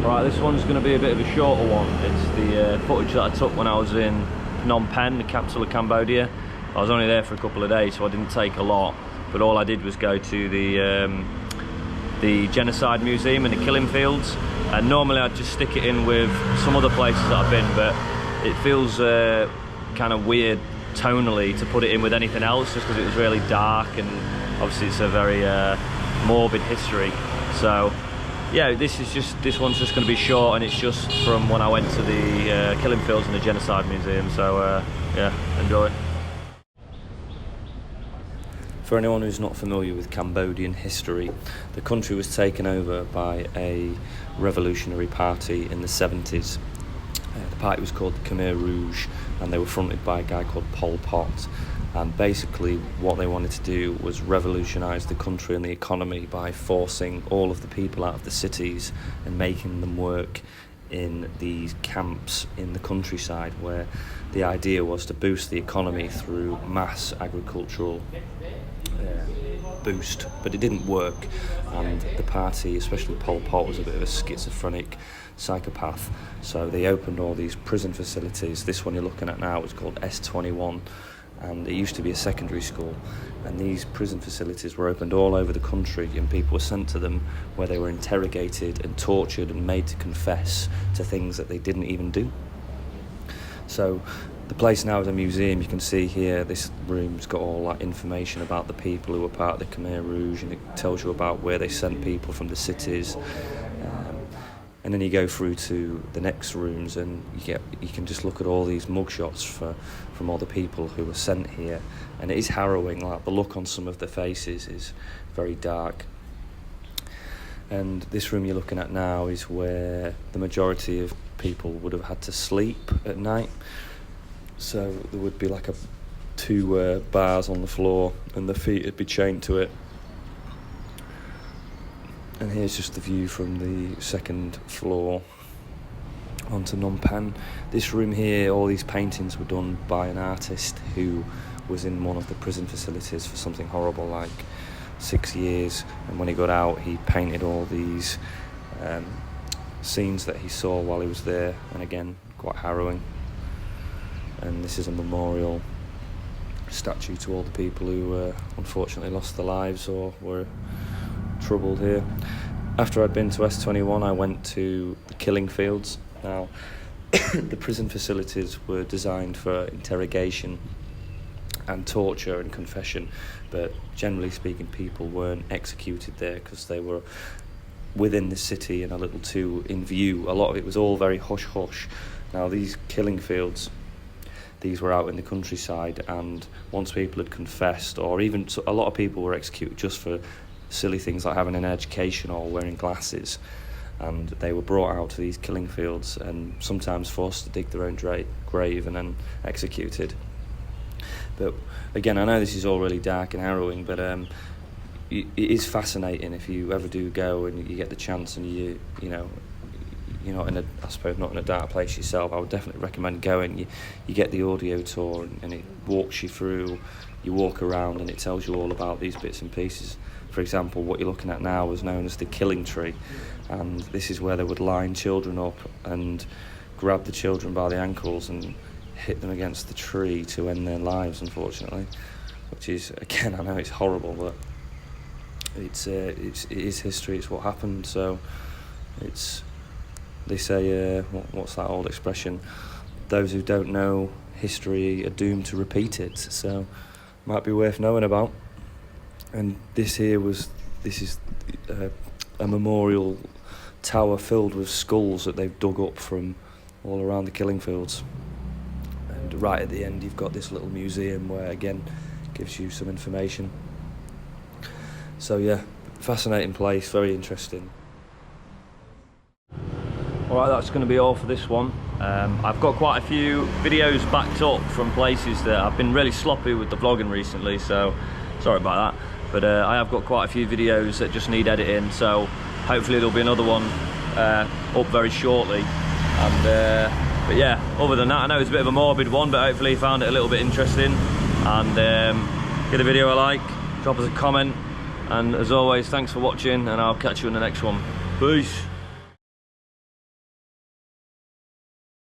Right, this one's going to be a bit of a shorter one. It's the footage that I took when I was in Phnom Penh, the capital of Cambodia. I was only there for a couple of days, so I didn't take a lot, but all I did was go to the Genocide Museum in the Killing Fields, and normally I'd just stick it in with some other places that I've been, but it feels kind of weird tonally to put it in with anything else, just because it was really dark, and obviously it's a very morbid history. So yeah, this one's just going to be short, and it's just from when I went to the Killing Fields and the Genocide Museum. So yeah, enjoy. For anyone who's not familiar with Cambodian history, the country was taken over by a revolutionary party in the 70s. The party was called the Khmer Rouge, and they were fronted by a guy called Pol Pot. And basically what they wanted to do was revolutionise the country and the economy by forcing all of the people out of the cities and making them work in these camps in the countryside, where the idea was to boost the economy through mass agricultural boost. But it didn't work, and the party, especially Pol Pot, was a bit of a schizophrenic psychopath. So they opened all these prison facilities. This one you're looking at now is called S21, and it used to be a secondary school, and these prison facilities were opened all over the country, and people were sent to them where they were interrogated and tortured and made to confess to things that they didn't even do. So the place now is a museum. You can see here, this room's got all that information about the people who were part of the Khmer Rouge, and it tells you about where they sent people from the cities. And then you go through to the next rooms, and you can just look at all these mugshots from all the people who were sent here, and it is harrowing. Like, the look on some of the faces is very dark. And this room you're looking at now is where the majority of people would have had to sleep at night. So there would be like two bars on the floor, and the feet would be chained to it. And here's just the view from the second floor onto Phnom Penh. This room here, all these paintings were done by an artist who was in one of the prison facilities for something horrible like 6 years. And when he got out, he painted all these scenes that he saw while he was there, and again, quite harrowing. And this is a memorial statue to all the people who unfortunately lost their lives or were troubled here. After I'd been to S21, I went to the Killing Fields. Now, the prison facilities were designed for interrogation and torture and confession, but generally speaking, people weren't executed there because they were within the city and a little too in view. A lot of it was all very hush-hush. Now, these Killing Fields, these were out in the countryside, and once people had confessed, or even a lot of people were executed just for silly things like having an education or wearing glasses, and they were brought out to these killing fields and sometimes forced to dig their own grave and then executed. But again, I know this is all really dark and harrowing, but it is fascinating if you ever do go and you get the chance, and you're not in I suppose not in a dark place yourself. I would definitely recommend going. You get the audio tour, and it walks you through. You walk around, and it tells you all about these bits and pieces. For example, what you're looking at now was known as the killing tree, and this is where they would line children up and grab the children by the ankles and hit them against the tree to end their lives, unfortunately. Which is, again, I know it's horrible, but it is history. It's what happened. So they say, what's that old expression? Those who don't know history are doomed to repeat it. So might be worth knowing about. And this is a memorial tower filled with skulls that they've dug up from all around the killing fields. And right at the end, you've got this little museum where, again, gives you some information. So yeah, fascinating place, very interesting. Alright, that's going to be all for this one. I've got quite a few videos backed up from places that I've been really sloppy with the vlogging recently, so sorry about that. But I have got quite a few videos that just need editing, so hopefully there'll be another one up very shortly. And but yeah, other than that, I know it's a bit of a morbid one, but hopefully you found it a little bit interesting. And give the video a like, drop us a comment, and as always, thanks for watching, and I'll catch you in the next one. Peace.